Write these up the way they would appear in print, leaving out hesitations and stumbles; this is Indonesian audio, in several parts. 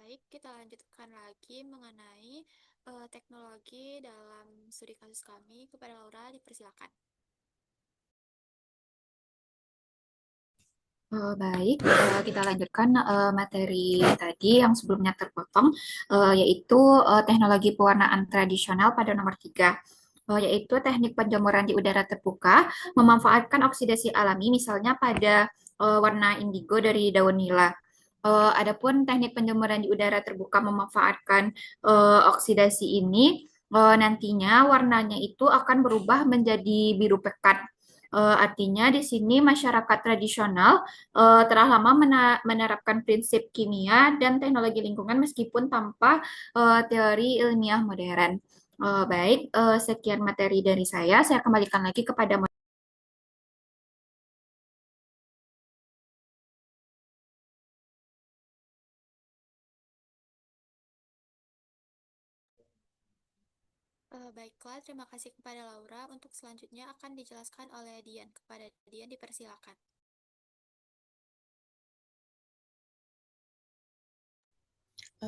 Baik, kita lanjutkan lagi mengenai teknologi dalam studi kasus kami. Kepada Laura, dipersilakan. Baik, kita lanjutkan materi tadi yang sebelumnya terpotong, yaitu teknologi pewarnaan tradisional pada nomor 3, yaitu teknik penjemuran di udara terbuka, memanfaatkan oksidasi alami, misalnya pada warna indigo dari daun nila. Adapun teknik penjemuran di udara terbuka memanfaatkan oksidasi ini, nantinya warnanya itu akan berubah menjadi biru pekat. Artinya di sini masyarakat tradisional telah lama menerapkan prinsip kimia dan teknologi lingkungan meskipun tanpa teori ilmiah modern. Baik, sekian materi dari saya. Saya kembalikan lagi kepada Baiklah, terima kasih kepada Laura. Untuk selanjutnya akan dijelaskan oleh Dian. Kepada Dian, dipersilakan.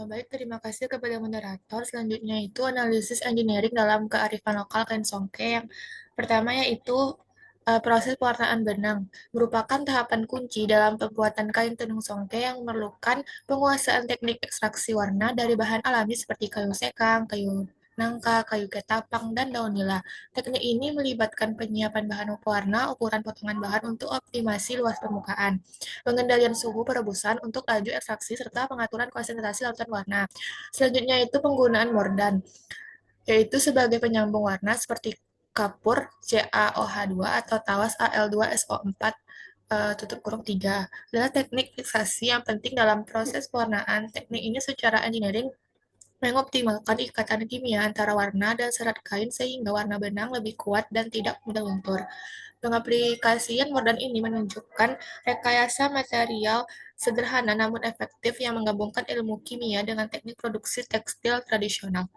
Baik, terima kasih kepada moderator. Selanjutnya itu analisis engineering dalam kearifan lokal Kensongke. Yang pertama yaitu proses pewarnaan benang merupakan tahapan kunci dalam pembuatan kain tenun songke yang memerlukan penguasaan teknik ekstraksi warna dari bahan alami seperti kayu sekang, kayu nangka, kayu ketapang, dan daun nila. Teknik ini melibatkan penyiapan bahan pewarna, ukuran potongan bahan untuk optimasi luas permukaan, pengendalian suhu perebusan untuk laju ekstraksi, serta pengaturan konsentrasi larutan warna. Selanjutnya itu penggunaan mordan, yaitu sebagai penyambung warna seperti kapur CaOH2 atau tawas Al2SO4 tutup kurung 3 adalah teknik fiksasi yang penting dalam proses pewarnaan. Teknik ini secara engineering mengoptimalkan ikatan kimia antara warna dan serat kain sehingga warna benang lebih kuat dan tidak mudah luntur. Pengaplikasian modern ini menunjukkan rekayasa material sederhana namun efektif yang menggabungkan ilmu kimia dengan teknik produksi tekstil tradisional.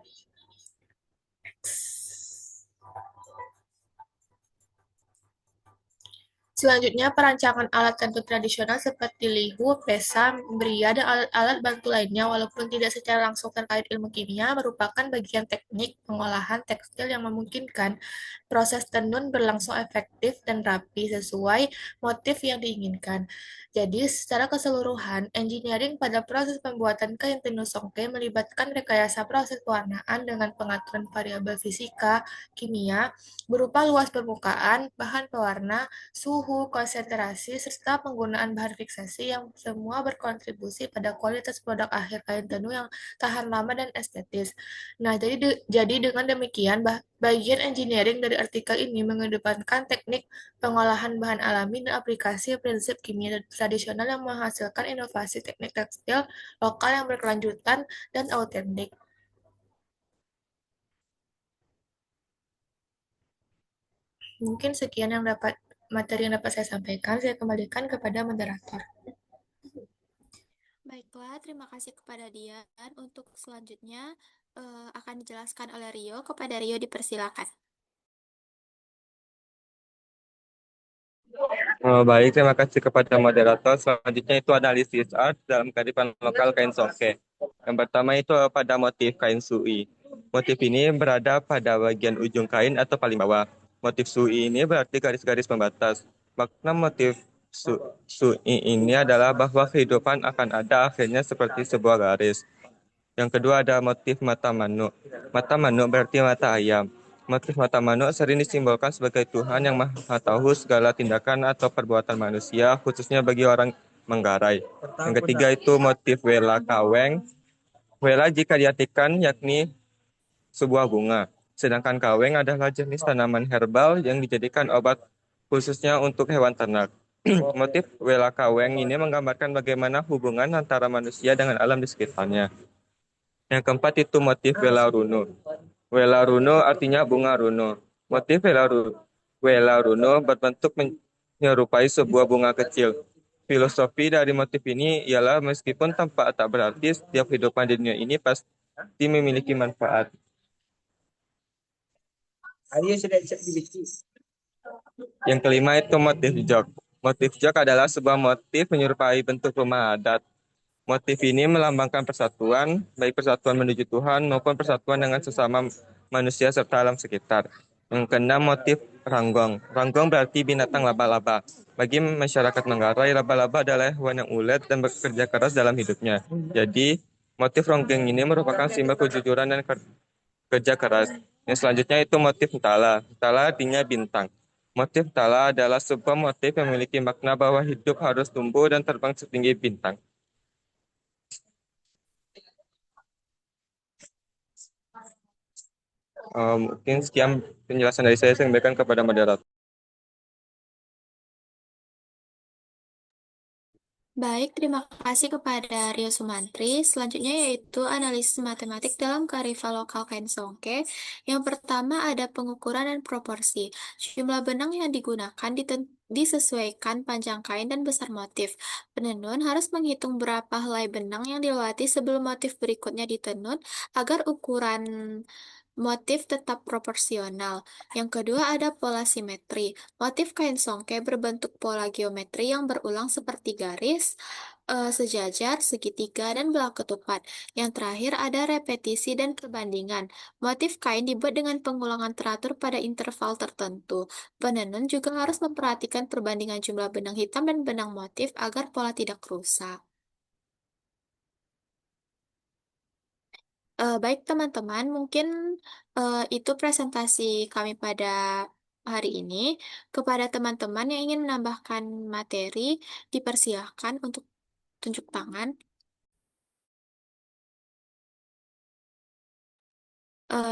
Selanjutnya, perancangan alat tenun tradisional seperti lihu, pesa, beria, dan alat-alat bantu lainnya, walaupun tidak secara langsung terkait ilmu kimia, merupakan bagian teknik pengolahan tekstil yang memungkinkan proses tenun berlangsung efektif dan rapi sesuai motif yang diinginkan. Jadi, secara keseluruhan, engineering pada proses pembuatan kain tenun songke melibatkan rekayasa proses pewarnaan dengan pengaturan variabel fisika, kimia, berupa luas permukaan, bahan pewarna, suhu, konsentrasi, serta penggunaan bahan fiksasi yang semua berkontribusi pada kualitas produk akhir kain tenun yang tahan lama dan estetis. Nah, jadi dengan demikian, bagian engineering dari artikel ini mengedepankan teknik pengolahan bahan alami dan aplikasi prinsip kimia tradisional yang menghasilkan inovasi teknik tekstil lokal yang berkelanjutan dan autentik. Mungkin sekian yang dapat materi yang dapat saya sampaikan. Saya kembalikan kepada moderator. Baiklah, terima kasih kepada Dian. Untuk selanjutnya akan dijelaskan oleh Rio. Kepada Rio, dipersilakan. Baik, terima kasih kepada moderator. Selanjutnya itu analisis art dalam kearifan lokal kain soke. Yang pertama itu pada motif kain sui. Motif ini berada pada bagian ujung kain atau paling bawah. Motif sui ini berarti garis-garis pembatas. Makna motif sui ini adalah bahwa kehidupan akan ada akhirnya seperti sebuah garis. Yang kedua ada motif mata manuk. Mata manuk berarti mata ayam. Motif mata manuk sering disimbolkan sebagai Tuhan yang maha tahu segala tindakan atau perbuatan manusia, khususnya bagi orang Manggarai. Yang ketiga itu motif wela kaweng. Wela jika diartikan yakni sebuah bunga. Sedangkan kaweng adalah jenis tanaman herbal yang dijadikan obat khususnya untuk hewan ternak. Motif wela kaweng ini menggambarkan bagaimana hubungan antara manusia dengan alam di sekitarnya. Yang keempat itu motif Wela Runo. Wela Runo artinya bunga runo. Motif Wela Runo berbentuk menyerupai sebuah bunga kecil. Filosofi dari motif ini ialah meskipun tampak tak berarti, setiap kehidupan di dunia ini pasti memiliki manfaat. Yang kelima itu motif jok. Motif jok adalah sebuah motif menyerupai bentuk rumah adat. Motif ini melambangkan persatuan, baik persatuan menuju Tuhan maupun persatuan dengan sesama manusia serta alam sekitar. Yang keenam, motif ranggong. Ranggong berarti binatang laba-laba. Bagi masyarakat Manggarai, laba-laba adalah hewan yang ulet dan bekerja keras dalam hidupnya. Jadi, motif ronggeng ini merupakan simbol kejujuran dan kerja keras. Yang selanjutnya itu motif Tala. Tala artinya bintang. Motif Tala adalah sebuah motif yang memiliki makna bahwa hidup harus tumbuh dan terbang setinggi bintang. Mungkin sekian penjelasan dari saya sampaikan kepada moderator. Baik, terima kasih kepada Rio Sumantri. Selanjutnya yaitu analisis matematik dalam kearifan lokal Kain Songke. Yang pertama ada pengukuran dan proporsi. Jumlah benang yang digunakan disesuaikan panjang kain dan besar motif. Penenun harus menghitung berapa helai benang yang dilewati sebelum motif berikutnya ditenun agar ukuran motif tetap proporsional. Yang kedua ada pola simetri. Motif kain songke berbentuk pola geometri yang berulang seperti garis, sejajar, segitiga, dan belah ketupat. Yang terakhir ada repetisi dan perbandingan. Motif kain dibuat dengan pengulangan teratur pada interval tertentu. Penenun juga harus memperhatikan perbandingan jumlah benang hitam dan benang motif agar pola tidak rusak. Baik teman-teman, mungkin itu presentasi kami pada hari ini. Kepada teman-teman yang ingin menambahkan materi, dipersilahkan untuk tunjuk tangan.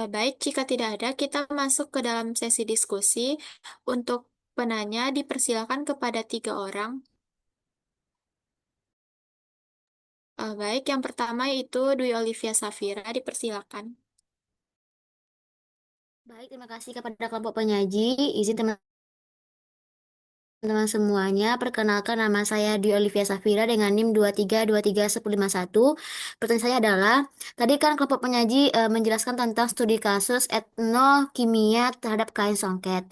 Baik, jika tidak ada, kita masuk ke dalam sesi diskusi. Untuk penanya, dipersilakan kepada 3 orang. Baik, yang pertama yaitu Dwi Olivia Safira, dipersilakan. Baik, terima kasih kepada kelompok penyaji. Izin teman-teman semuanya, perkenalkan nama saya Dwi Olivia Safira dengan NIM 2323151. Pertanyaan saya adalah, tadi kan kelompok penyaji menjelaskan tentang studi kasus etnokimia terhadap kain songke.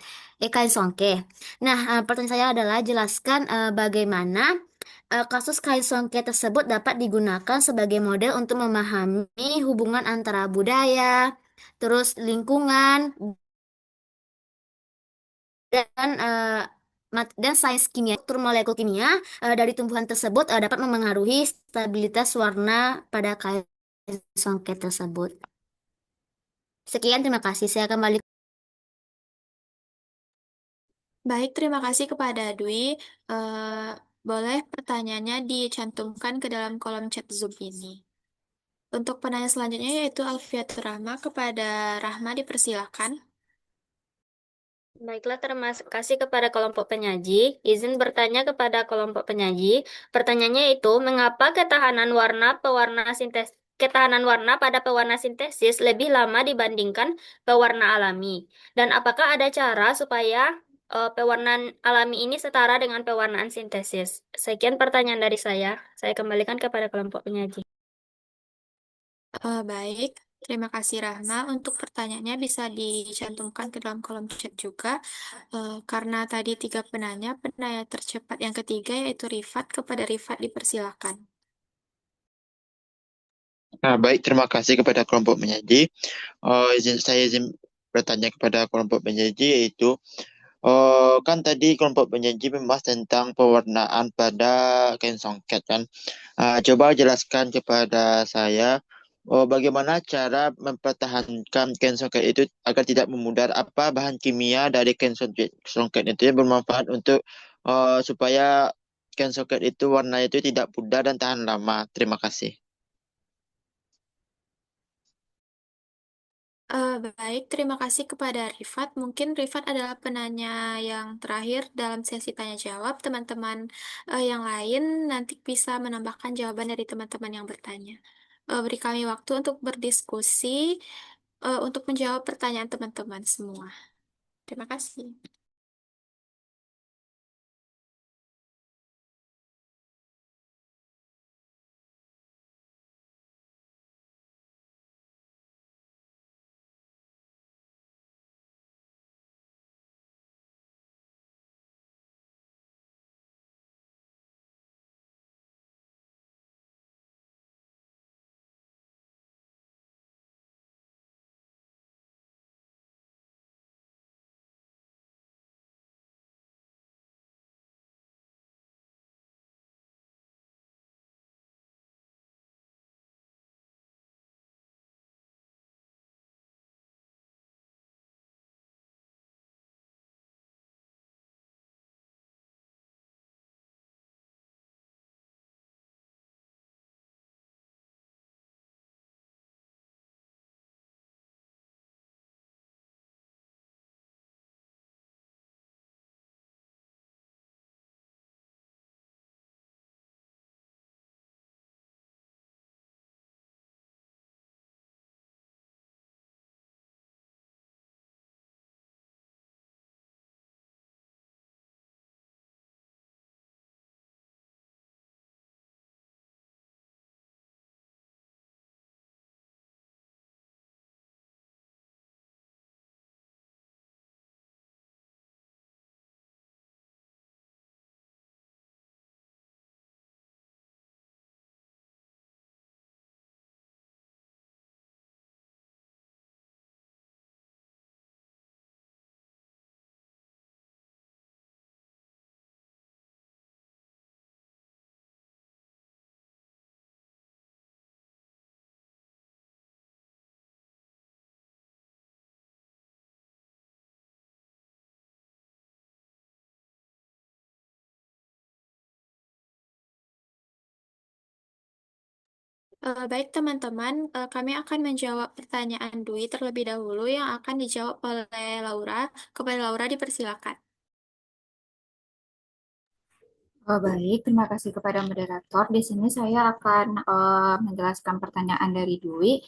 Nah, pertanyaan saya adalah jelaskan bagaimana kasus kain songke tersebut dapat digunakan sebagai model untuk memahami hubungan antara budaya, terus lingkungan, dan dan sains kimia, struktur molekul kimia dari tumbuhan tersebut dapat memengaruhi stabilitas warna pada kain songket tersebut. Sekian, terima kasih. Saya kembali. Baik, terima kasih kepada Dwi. Boleh pertanyaannya dicantumkan ke dalam kolom chat Zoom ini. Untuk penanya selanjutnya yaitu Alfiatur Rahma. Kepada Rahma dipersilakan. Baiklah, terima kasih kepada kelompok penyaji. Izin bertanya kepada kelompok penyaji. Pertanyaannya itu, mengapa ketahanan warna pada pewarna sintesis lebih lama dibandingkan pewarna alami? Dan apakah ada cara supaya pewarnaan alami ini setara dengan pewarnaan sintesis? Sekian pertanyaan dari saya. Saya kembalikan kepada kelompok penyaji. Baik, terima kasih Rahma. Untuk pertanyaannya bisa dicantumkan ke dalam kolom chat juga. Karena tadi 3 penanya, penanya tercepat yang ketiga yaitu Rifat. Kepada Rifat dipersilakan. Nah, baik, terima kasih kepada kelompok penyaji. Saya izin bertanya kepada kelompok penyaji yaitu, kan tadi kelompok penyaji membahas tentang pewarnaan pada kain songket kan. Coba jelaskan kepada saya, bagaimana cara mempertahankan kain songket itu agar tidak memudar. Apa bahan kimia dari kain songket itu yang bermanfaat untuk supaya kain songket itu warna itu tidak pudar dan tahan lama. Terima kasih. Baik, terima kasih kepada Rifat. Mungkin Rifat adalah penanya yang terakhir dalam sesi tanya jawab. Teman-teman yang lain nanti bisa menambahkan jawaban dari teman-teman yang bertanya. Beri kami waktu untuk berdiskusi untuk menjawab pertanyaan teman-teman semua. Terima kasih. Baik teman-teman, kami akan menjawab pertanyaan Dwi terlebih dahulu yang akan dijawab oleh Laura. Kepada Laura dipersilakan. Baik, terima kasih kepada moderator. Di sini saya akan menjelaskan pertanyaan dari Dwi,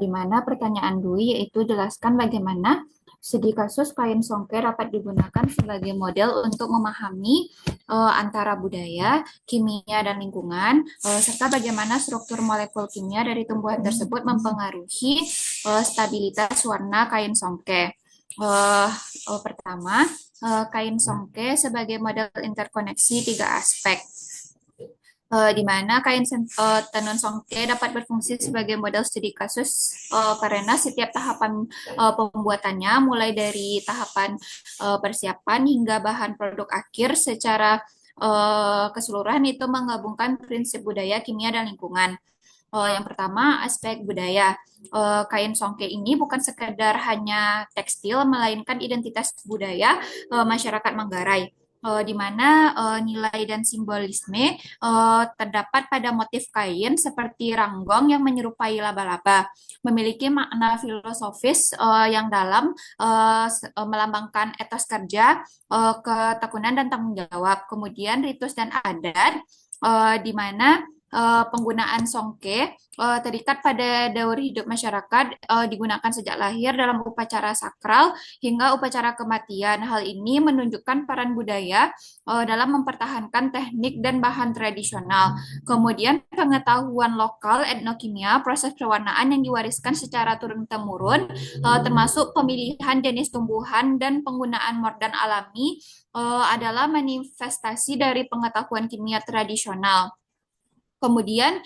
di mana pertanyaan Dwi yaitu jelaskan bagaimana studi kasus kain songke dapat digunakan sebagai model untuk memahami antara budaya, kimia, dan lingkungan, serta bagaimana struktur molekul kimia dari tumbuhan tersebut mempengaruhi stabilitas warna kain songke. Pertama, kain songke sebagai model interkoneksi tiga aspek, di mana tenun songke dapat berfungsi sebagai model studi kasus karena setiap tahapan pembuatannya, mulai dari tahapan persiapan hingga bahan produk akhir secara keseluruhan itu menggabungkan prinsip budaya, kimia, dan lingkungan. Yang pertama, aspek budaya. Kain songke ini bukan sekedar hanya tekstil, melainkan identitas budaya masyarakat Manggarai, di mana nilai dan simbolisme terdapat pada motif kain seperti ranggong yang menyerupai laba-laba, memiliki makna filosofis yang dalam, melambangkan etos kerja, ketekunan, dan tanggung jawab. Kemudian ritus dan adat, di mana penggunaan songke terikat pada daur hidup masyarakat, digunakan sejak lahir dalam upacara sakral hingga upacara kematian. Hal ini menunjukkan peran budaya dalam mempertahankan teknik dan bahan tradisional. Kemudian pengetahuan lokal etnokimia, proses pewarnaan yang diwariskan secara turun-temurun, termasuk pemilihan jenis tumbuhan dan penggunaan mordan alami, adalah manifestasi dari pengetahuan kimia tradisional. Kemudian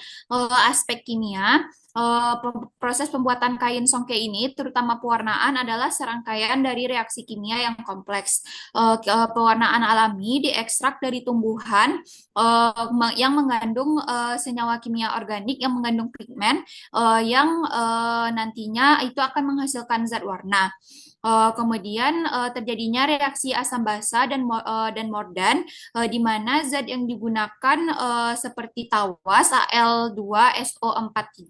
aspek kimia, proses pembuatan kain songke ini, terutama pewarnaan, adalah serangkaian dari reaksi kimia yang kompleks. Pewarnaan alami diekstrak dari tumbuhan yang mengandung senyawa kimia organik yang mengandung pigmen yang nantinya itu akan menghasilkan zat warna. Kemudian terjadinya reaksi asam basa dan mordan, di mana zat yang digunakan seperti tawas Al2SO43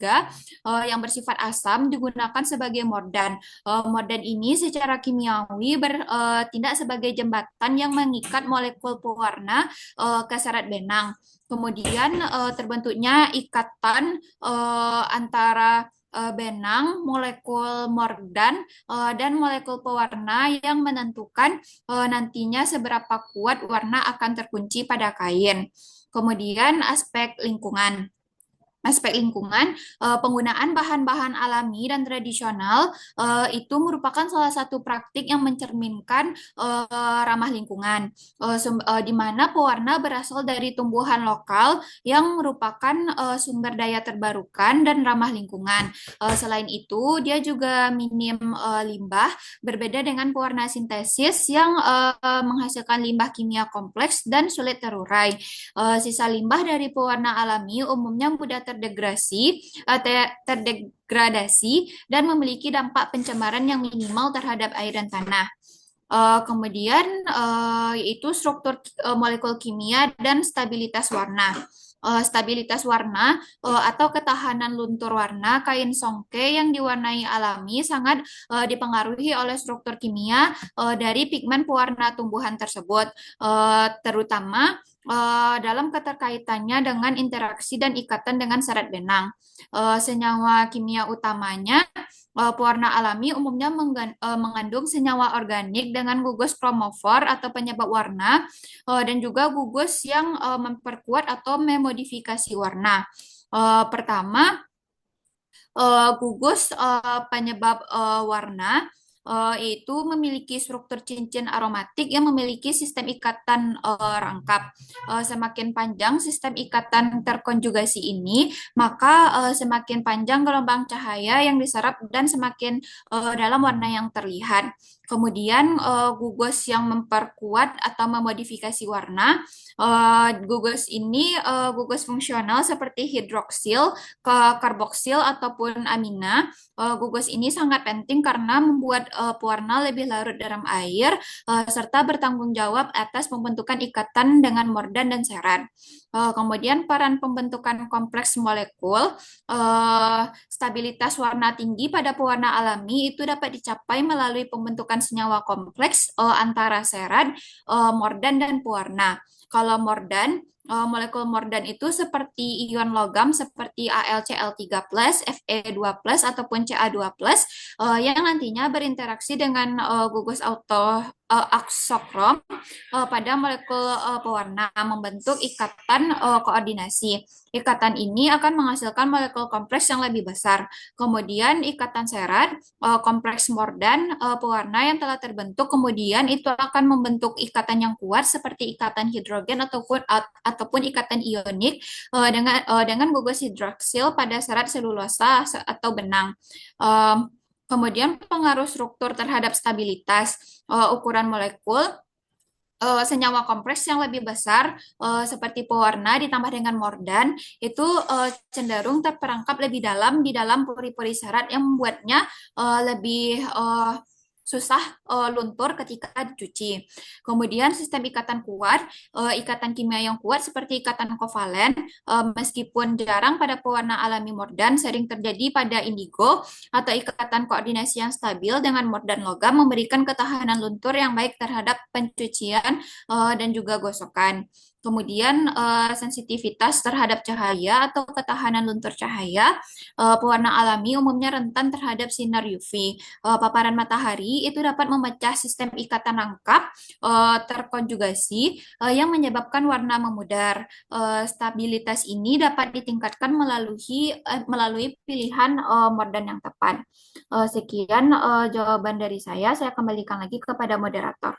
yang bersifat asam digunakan sebagai mordan. Mordan ini secara kimiawi bertindak sebagai jembatan yang mengikat molekul pewarna ke serat benang. Kemudian terbentuknya ikatan antara benang, molekul mordan, dan molekul pewarna yang menentukan nantinya seberapa kuat warna akan terkunci pada kain. Kemudian aspek lingkungan. Penggunaan bahan-bahan alami dan tradisional itu merupakan salah satu praktik yang mencerminkan ramah lingkungan, di mana pewarna berasal dari tumbuhan lokal yang merupakan sumber daya terbarukan dan ramah lingkungan. Selain itu, dia juga minim limbah, berbeda dengan pewarna sintesis yang menghasilkan limbah kimia kompleks dan sulit terurai. Sisa limbah dari pewarna alami umumnya mudah terdegradasi dan memiliki dampak pencemaran yang minimal terhadap air dan tanah. Kemudian yaitu struktur molekul kimia dan stabilitas warna. Stabilitas warna atau ketahanan luntur warna kain songke yang diwarnai alami sangat dipengaruhi oleh struktur kimia dari pigmen pewarna tumbuhan tersebut, terutama dalam keterkaitannya dengan interaksi dan ikatan dengan serat benang. Senyawa kimia utamanya pewarna alami umumnya mengandung senyawa organik dengan gugus kromofor atau penyebab warna, dan juga gugus yang memperkuat atau memodifikasi warna. Pertama, gugus penyebab warna itu memiliki struktur cincin aromatik yang memiliki sistem ikatan rangkap. Semakin panjang sistem ikatan terkonjugasi ini, maka semakin panjang gelombang cahaya yang diserap dan semakin dalam warna yang terlihat. Kemudian gugus yang memperkuat atau memodifikasi warna, gugus ini gugus fungsional seperti hidroksil, karboksil ataupun amina. Gugus ini sangat penting karena membuat pewarna lebih larut dalam air, serta bertanggung jawab atas pembentukan ikatan dengan mordan dan serat. Kemudian peran pembentukan kompleks molekul, stabilitas warna tinggi pada pewarna alami itu dapat dicapai melalui pembentukan senyawa kompleks antara serat, mordan, dan pewarna. Kalau mordan, molekul mordan itu seperti ion logam seperti AlCl3+, Fe2+, ataupun Ca2+, yang nantinya berinteraksi dengan gugus aksokrom pada molekul pewarna membentuk ikatan koordinasi. Ikatan ini akan menghasilkan molekul kompleks yang lebih besar. Kemudian ikatan serat, kompleks mordan, pewarna yang telah terbentuk, kemudian itu akan membentuk ikatan yang kuat seperti ikatan hidrogen ataupun ikatan ionik dengan gugus hidroksil pada serat selulosa atau benang. Kemudian pengaruh struktur terhadap stabilitas ukuran molekul, senyawa kompleks yang lebih besar seperti pewarna ditambah dengan mordan itu cenderung terperangkap lebih dalam di dalam pori-pori serat yang membuatnya lebih susah luntur ketika dicuci. Kemudian sistem ikatan kuat, ikatan kimia yang kuat seperti ikatan kovalen, meskipun jarang pada pewarna alami mordan, sering terjadi pada indigo atau ikatan koordinasi yang stabil dengan mordan logam memberikan ketahanan luntur yang baik terhadap pencucian dan juga gosokan. Kemudian sensitivitas terhadap cahaya atau ketahanan luntur cahaya, pewarna alami umumnya rentan terhadap sinar UV. Paparan matahari itu dapat memecah sistem ikatan rangkap terkonjugasi yang menyebabkan warna memudar. Stabilitas ini dapat ditingkatkan melalui pilihan mordan yang tepat. Sekian jawaban dari saya. Saya kembalikan lagi kepada moderator.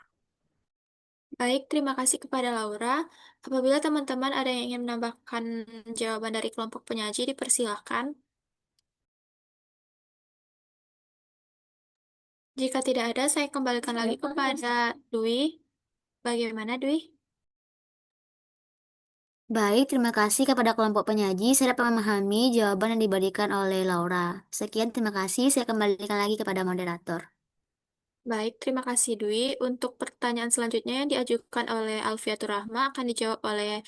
Baik, terima kasih kepada Laura. Apabila teman-teman ada yang ingin menambahkan jawaban dari kelompok penyaji, dipersilahkan. Jika tidak ada, saya kembalikan lagi kepada Dwi. Bagaimana, Dwi? Baik, terima kasih kepada kelompok penyaji. Saya dapat memahami jawaban yang diberikan oleh Laura. Sekian, terima kasih. Saya kembalikan lagi kepada moderator. Baik, terima kasih Dwi. Untuk pertanyaan selanjutnya yang diajukan oleh Alfiatur Rahma akan dijawab oleh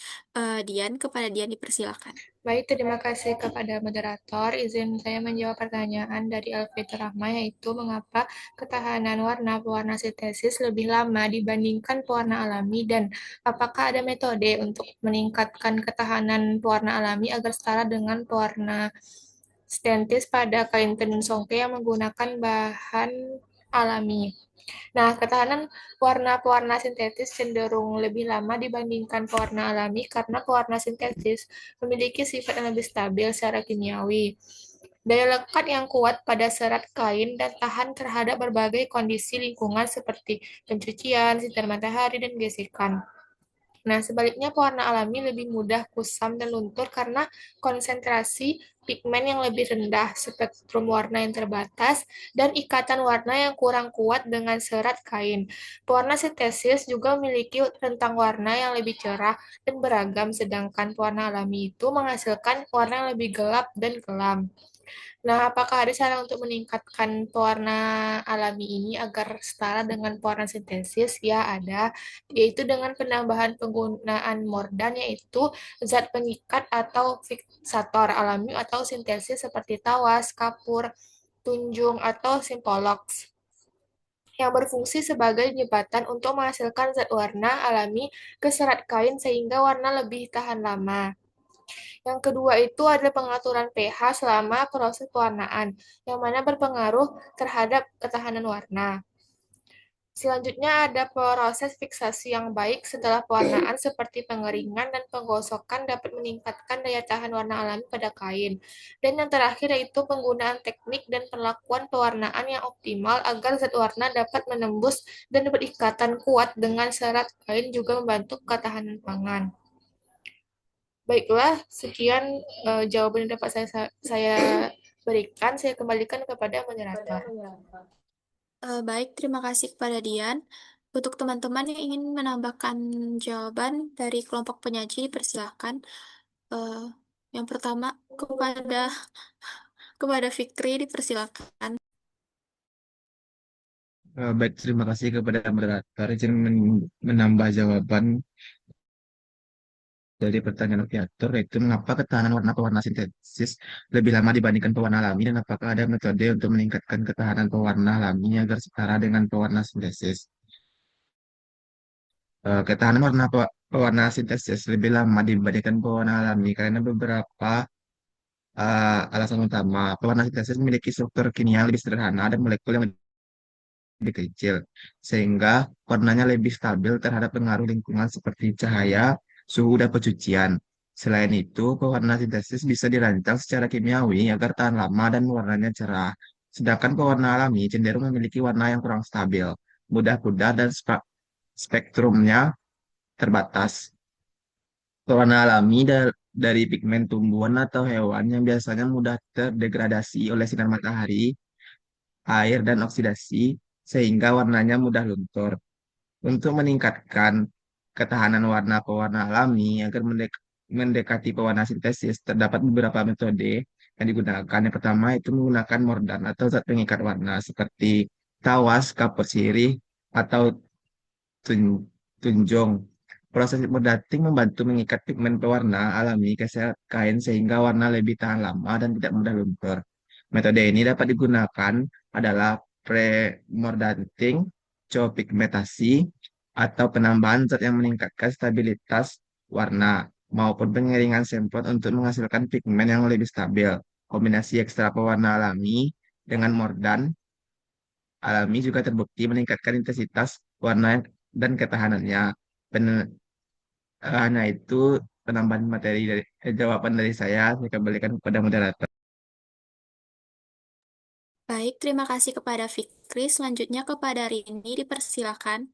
Dian. Kepada Dian dipersilakan. Baik, terima kasih kepada moderator. Izin saya menjawab pertanyaan dari Alfitra Rahma, yaitu mengapa ketahanan warna pewarna sintesis lebih lama dibandingkan pewarna alami, dan apakah ada metode untuk meningkatkan ketahanan pewarna alami agar setara dengan pewarna sintetis pada kain tenun songke yang menggunakan bahan alami. Nah, ketahanan warna pewarna sintetis cenderung lebih lama dibandingkan pewarna alami karena pewarna sintetis memiliki sifat yang lebih stabil secara kimiawi. Daya lekat yang kuat pada serat kain dan tahan terhadap berbagai kondisi lingkungan seperti pencucian, sinar matahari, dan gesekan. Nah, sebaliknya pewarna alami lebih mudah kusam dan luntur karena konsentrasi pigmen yang lebih rendah, spektrum warna yang terbatas, dan ikatan warna yang kurang kuat dengan serat kain. Pewarna sintesis juga memiliki rentang warna yang lebih cerah dan beragam, sedangkan pewarna alami itu menghasilkan warna yang lebih gelap dan kelam. Nah, apakah ada cara untuk meningkatkan pewarna alami ini agar setara dengan pewarna sintesis? Ya, ada, yaitu dengan penambahan penggunaan mordan, yaitu zat pengikat atau fiksator alami atau sintesis seperti tawas, kapur, tunjung, atau simpolox yang berfungsi sebagai jembatan untuk menghasilkan zat warna alami ke serat kain sehingga warna lebih tahan lama. Yang kedua itu adalah pengaturan pH selama proses pewarnaan, yang mana berpengaruh terhadap ketahanan warna. Selanjutnya ada proses fiksasi yang baik setelah pewarnaan seperti pengeringan dan penggosokan dapat meningkatkan daya tahan warna alami pada kain. Dan yang terakhir yaitu penggunaan teknik dan perlakuan pewarnaan yang optimal agar zat warna dapat menembus dan berikatan kuat dengan serat kain juga membantu ketahanan pangan. Baiklah, sekian jawaban yang dapat saya berikan. Saya kembalikan kepada moderator. Baik, terima kasih kepada Dian. Untuk teman-teman yang ingin menambahkan jawaban dari kelompok penyaji, dipersilakan. Eh, yang pertama kepada Fikri, dipersilakan. Baik, terima kasih kepada moderator. Izin menambah jawaban dari pertanyaan Viator, yaitu mengapa ketahanan warna pewarna sintesis lebih lama dibandingkan pewarna alami, dan apakah ada metode untuk meningkatkan ketahanan pewarna alami agar setara dengan pewarna sintesis. Ketahanan pewarna sintesis lebih lama dibandingkan pewarna alami karena beberapa alasan utama. Pewarna sintesis memiliki struktur kimia yang lebih sederhana dan molekul yang lebih kecil, sehingga warnanya lebih stabil terhadap pengaruh lingkungan seperti cahaya, suhu, dan pencucian. Selain itu, pewarna sintesis bisa dirancang secara kimiawi agar tahan lama dan warnanya cerah. Sedangkan pewarna alami cenderung memiliki warna yang kurang stabil, mudah pudar, dan spektrumnya terbatas. Pewarna alami dari pigmen tumbuhan atau hewan yang biasanya mudah terdegradasi oleh sinar matahari, air, dan oksidasi, sehingga warnanya mudah luntur. Untuk meningkatkan ketahanan warna pewarna alami agar mendekati pewarna sintesis, terdapat beberapa metode yang digunakan. Yang pertama itu menggunakan mordan atau zat pengikat warna seperti tawas, kapur sirih, atau tunjung. Proses mordating membantu mengikat pigmen pewarna alami ke sel kain sehingga warna lebih tahan lama dan tidak mudah luntur. Metode ini dapat digunakan adalah pre-mordanting, copigmentasi, atau penambahan zat yang meningkatkan stabilitas warna, maupun pengeringan semprot untuk menghasilkan pigmen yang lebih stabil. Kombinasi ekstra pewarna alami dengan mordan alami juga terbukti meningkatkan intensitas warna dan ketahanannya. Hanya itu penambahan materi dari jawaban dari saya kembalikan kepada moderator. Baik, terima kasih kepada Fikri. Selanjutnya kepada Rini, dipersilakan.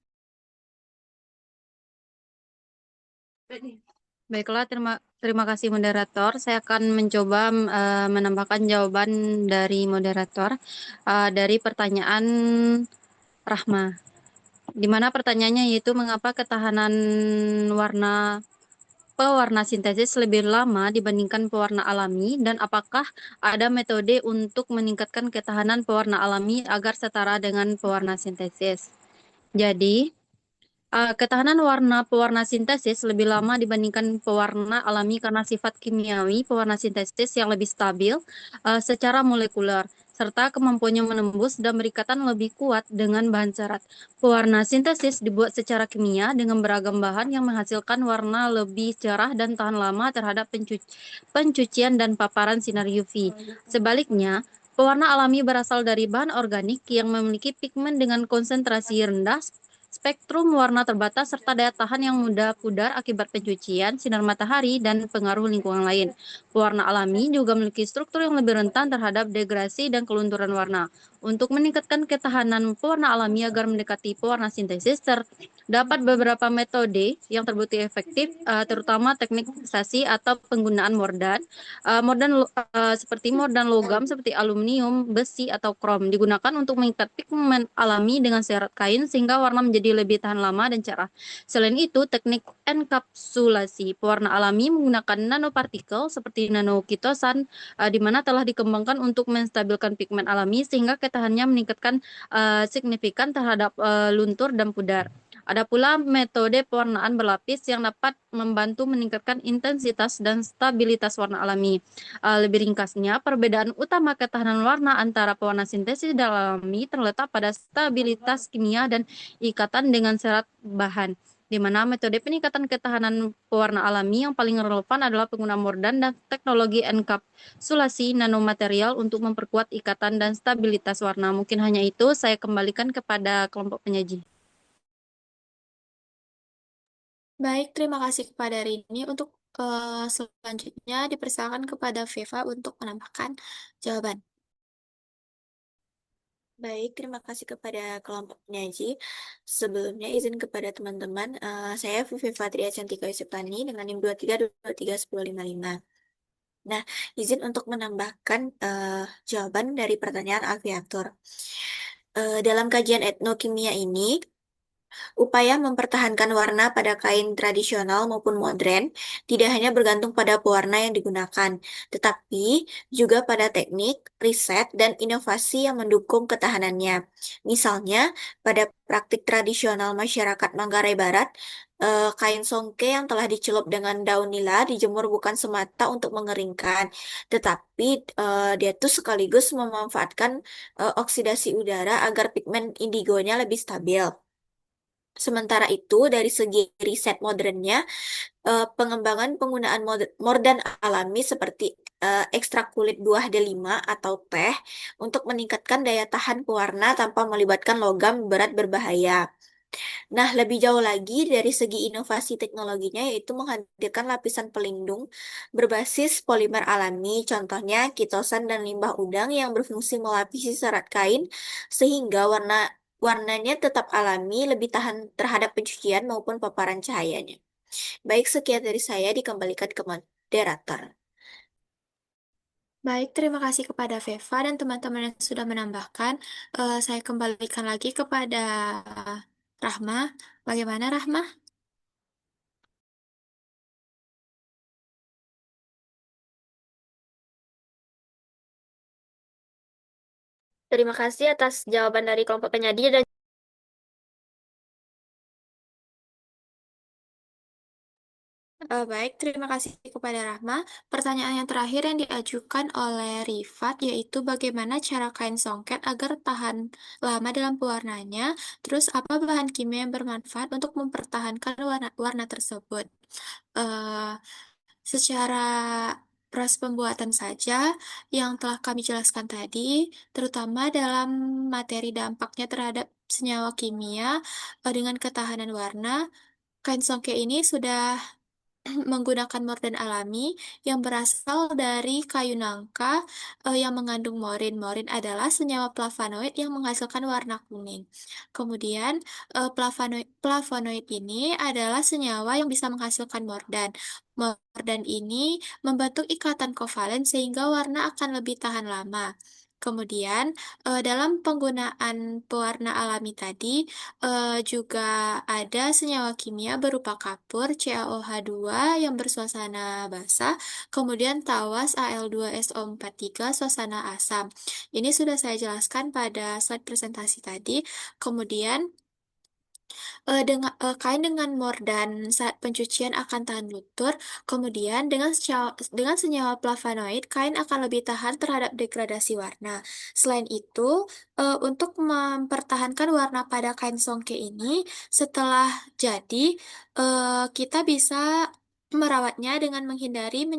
Baiklah, terima kasih moderator. Saya akan mencoba menambahkan jawaban dari moderator dari pertanyaan Rahma. Di mana pertanyaannya yaitu mengapa ketahanan pewarna sintesis lebih lama dibandingkan pewarna alami, dan apakah ada metode untuk meningkatkan ketahanan pewarna alami agar setara dengan pewarna sintesis. Jadi, ketahanan pewarna sintesis lebih lama dibandingkan pewarna alami karena sifat kimiawi pewarna sintesis yang lebih stabil secara molekuler, serta kemampuannya menembus dan berikatan lebih kuat dengan bahan syarat. Pewarna sintesis dibuat secara kimia dengan beragam bahan yang menghasilkan warna lebih cerah dan tahan lama terhadap pencucian dan paparan sinar UV. Sebaliknya, pewarna alami berasal dari bahan organik yang memiliki pigmen dengan konsentrasi rendah, spektrum warna terbatas, serta daya tahan yang mudah pudar akibat pencucian, sinar matahari, dan pengaruh lingkungan lain. Pewarna alami juga memiliki struktur yang lebih rentan terhadap degradasi dan kelunturan warna. Untuk meningkatkan ketahanan pewarna alami agar mendekati pewarna sintesis, terdapat beberapa metode yang terbukti efektif, terutama teknik fiksasi atau penggunaan mordan. Seperti mordan logam seperti aluminium, besi, atau krom digunakan untuk mengikat pigmen alami dengan serat kain sehingga warna menjadi lebih tahan lama dan cerah. Selain itu, teknik enkapsulasi pewarna alami menggunakan nanopartikel seperti nanokitosan di mana telah dikembangkan untuk menstabilkan pigmen alami sehingga ketahanannya meningkatkan signifikan terhadap luntur dan pudar. Ada pula metode pewarnaan berlapis yang dapat membantu meningkatkan intensitas dan stabilitas warna alami. Lebih ringkasnya, perbedaan utama ketahanan warna antara pewarna sintesis dan alami terletak pada stabilitas kimia dan ikatan dengan serat bahan, di mana metode peningkatan ketahanan pewarna alami yang paling relevan adalah penggunaan mordan dan teknologi enkapsulasi nanomaterial untuk memperkuat ikatan dan stabilitas warna. Mungkin hanya itu, saya kembalikan kepada kelompok penyaji. Baik, terima kasih kepada Rini. Untuk selanjutnya dipersilakan kepada Viva untuk menambahkan jawaban. Baik, terima kasih kepada kelompok penyaji. Sebelumnya izin kepada teman-teman, saya Viva Tria Cantika Yusupani dengan NIM 23231055. Nah, izin untuk menambahkan jawaban dari pertanyaan Alfiatur. Dalam kajian etnokimia ini, Upaya mempertahankan warna pada kain tradisional maupun modern tidak hanya bergantung pada pewarna yang digunakan, tetapi juga pada teknik, riset, dan inovasi yang mendukung ketahanannya. Misalnya, pada praktik tradisional masyarakat Manggarai Barat, kain songke yang telah dicelup dengan daun nila dijemur bukan semata untuk mengeringkan, tetapi dia tuh sekaligus memanfaatkan oksidasi udara agar pigmen indigonya lebih stabil. Sementara itu, dari segi riset modernnya, pengembangan penggunaan mordan alami seperti ekstrak kulit buah delima atau teh untuk meningkatkan daya tahan pewarna tanpa melibatkan logam berat berbahaya. Nah, lebih jauh lagi dari segi inovasi teknologinya yaitu menghadirkan lapisan pelindung berbasis polimer alami, contohnya kitosan dan limbah udang yang berfungsi melapisi serat kain sehingga warnanya tetap alami, lebih tahan terhadap pencucian maupun paparan cahayanya. Baik, sekian dari saya dikembalikan ke moderator. Baik, terima kasih kepada Veva dan teman-teman yang sudah menambahkan. Saya kembalikan lagi kepada Rahma. Bagaimana, Rahma? Terima kasih atas jawaban dari kelompok penyaji dan baik, terima kasih kepada Rahma. Pertanyaan yang terakhir yang diajukan oleh Rifat yaitu bagaimana cara kain songket agar tahan lama dalam pewarnanya, terus apa bahan kimia yang bermanfaat untuk mempertahankan warna tersebut. Eh, Secara proses pembuatan saja yang telah kami jelaskan tadi, terutama dalam materi dampaknya terhadap senyawa kimia dengan ketahanan warna, kain songke ini sudah menggunakan morden alami yang berasal dari kayu nangka yang mengandung morin. Morin adalah senyawa flavonoid yang menghasilkan warna kuning. Kemudian flavonoid ini adalah senyawa yang bisa menghasilkan mordan. Mordan ini membentuk ikatan kovalen sehingga warna akan lebih tahan lama. Kemudian, dalam penggunaan pewarna alami tadi, juga ada senyawa kimia berupa kapur, CaOH2 yang bersuasana basah, kemudian tawas Al2SO43 suasana asam. Ini sudah saya jelaskan pada slide presentasi tadi. Kemudian, kain dengan mordan saat pencucian akan tahan luntur. Kemudian dengan senyawa flavonoid, kain akan lebih tahan terhadap degradasi warna. Selain itu, untuk mempertahankan warna pada kain songke ini, setelah jadi, kita bisa merawatnya dengan menghindari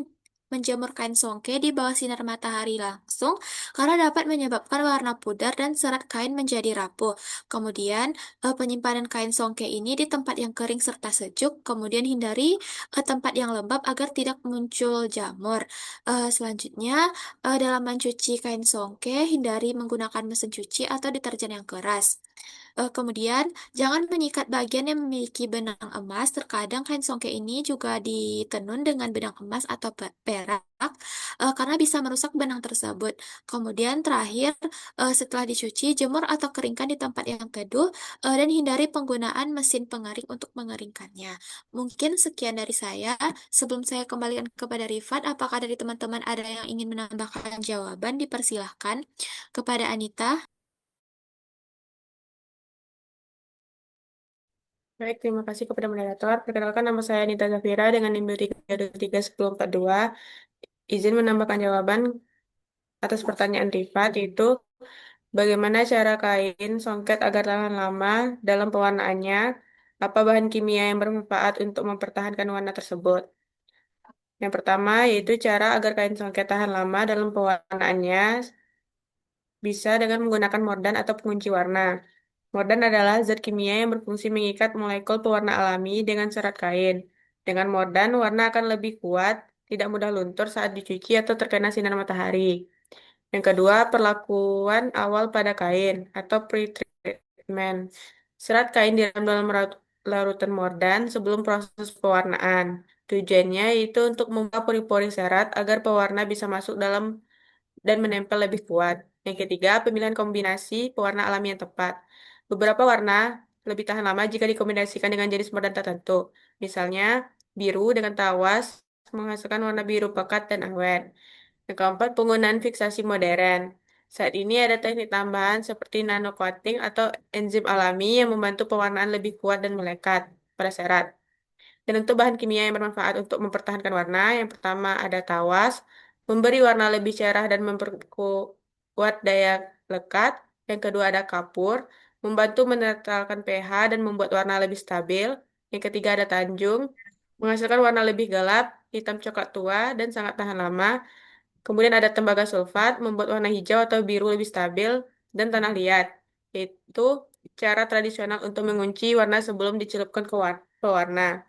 menjemur kain songke di bawah sinar matahari langsung karena dapat menyebabkan warna pudar dan serat kain menjadi rapuh. Kemudian, penyimpanan kain songke ini di tempat yang kering serta sejuk, kemudian hindari tempat yang lembab agar tidak muncul jamur. Selanjutnya, dalam mencuci kain songke, hindari menggunakan mesin cuci atau deterjen yang keras. Kemudian, jangan menyikat bagian yang memiliki benang emas. Terkadang kain songke ini juga ditenun dengan benang emas atau perak, karena bisa merusak benang tersebut. Kemudian, terakhir, setelah dicuci, jemur atau keringkan di tempat yang teduh, dan hindari penggunaan mesin pengering untuk mengeringkannya. Mungkin sekian dari saya. Sebelum saya kembalikan kepada Rifat, apakah dari teman-teman ada yang ingin menambahkan jawaban? Dipersilahkan kepada Anita. Baik, terima kasih kepada moderator. Perkenalkan nama saya Nita Zafira dengan NIM 231042. Izin menambahkan jawaban atas pertanyaan Rifat, yaitu bagaimana cara kain songket agar tahan lama dalam pewarnaannya? Apa bahan kimia yang bermanfaat untuk mempertahankan warna tersebut? Yang pertama yaitu cara agar kain songket tahan lama dalam pewarnaannya bisa dengan menggunakan mordan atau pengunci warna. Mordan adalah zat kimia yang berfungsi mengikat molekul pewarna alami dengan serat kain. Dengan mordan, warna akan lebih kuat, tidak mudah luntur saat dicuci atau terkena sinar matahari. Yang kedua, perlakuan awal pada kain atau pre-treatment. Serat kain direndam dalam larutan mordan sebelum proses pewarnaan. Tujuannya itu untuk membuka pori-pori serat agar pewarna bisa masuk dalam dan menempel lebih kuat. Yang ketiga, pemilihan kombinasi pewarna alami yang tepat. Beberapa warna lebih tahan lama jika dikombinasikan dengan jenis modal tertentu. Misalnya, biru dengan tawas menghasilkan warna biru pekat dan awet. Yang keempat, penggunaan fiksasi modern. Saat ini ada teknik tambahan seperti nano coating atau enzim alami yang membantu pewarnaan lebih kuat dan melekat pada serat. Dan untuk bahan kimia yang bermanfaat untuk mempertahankan warna, yang pertama ada tawas, memberi warna lebih cerah dan memperkuat daya lekat. Yang kedua ada kapur, membantu menetralkan pH dan membuat warna lebih stabil. Yang ketiga ada tanjung, menghasilkan warna lebih gelap, hitam coklat tua, dan sangat tahan lama. Kemudian ada tembaga sulfat, membuat warna hijau atau biru lebih stabil, dan tanah liat, yaitu cara tradisional untuk mengunci warna sebelum dicelupkan ke pewarna.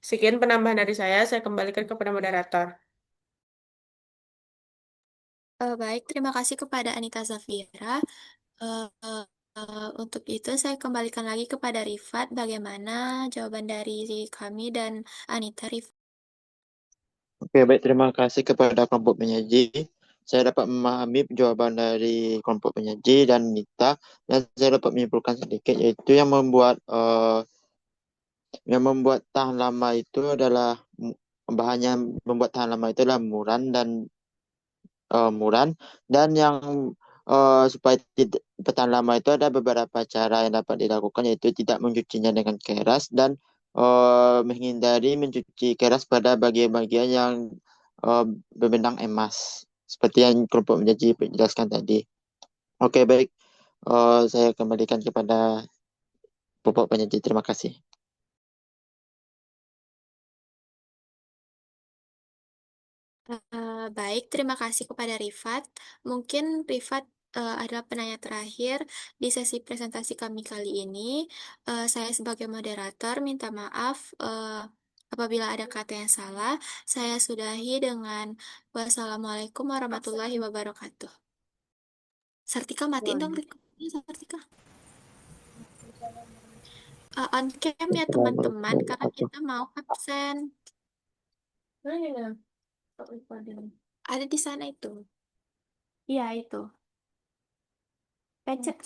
Sekian penambahan dari saya kembalikan kepada moderator. Baik, terima kasih kepada Anita Zafira. Eh, eh, untuk itu, saya kembalikan lagi kepada Rifat. Bagaimana jawaban dari kami dan Anita, Rifat? Oke, baik. Terima kasih kepada kelompok penyaji. Saya dapat memahami jawaban dari kelompok penyaji dan Nita, dan saya dapat menyimpulkan sedikit, yaitu yang membuat tahan lama itu adalah bahannya membuat tahan lama itu adalah muran, dan yang supaya tidak bertahan lama itu ada beberapa cara yang dapat dilakukan, yaitu tidak mencucinya dengan keras dan menghindari mencuci keras pada bagian-bagian yang eh, berbenang emas seperti yang kelompok menjadi jelaskan tadi. Oke, baik. Saya kembalikan kepada Bapak penyaji. Terima kasih. Baik, terima kasih kepada Rifat. Mungkin Rifat adalah penanya terakhir di sesi presentasi kami kali ini. Saya sebagai moderator minta maaf apabila ada kata yang salah. Saya sudahi dengan wassalamualaikum warahmatullahi wabarakatuh. Sartika, matiin dong recordnya, Sartika. On cam ya teman-teman, karena kita mau absen. Mana ya? Ada di sana itu. Iya, itu. Pencet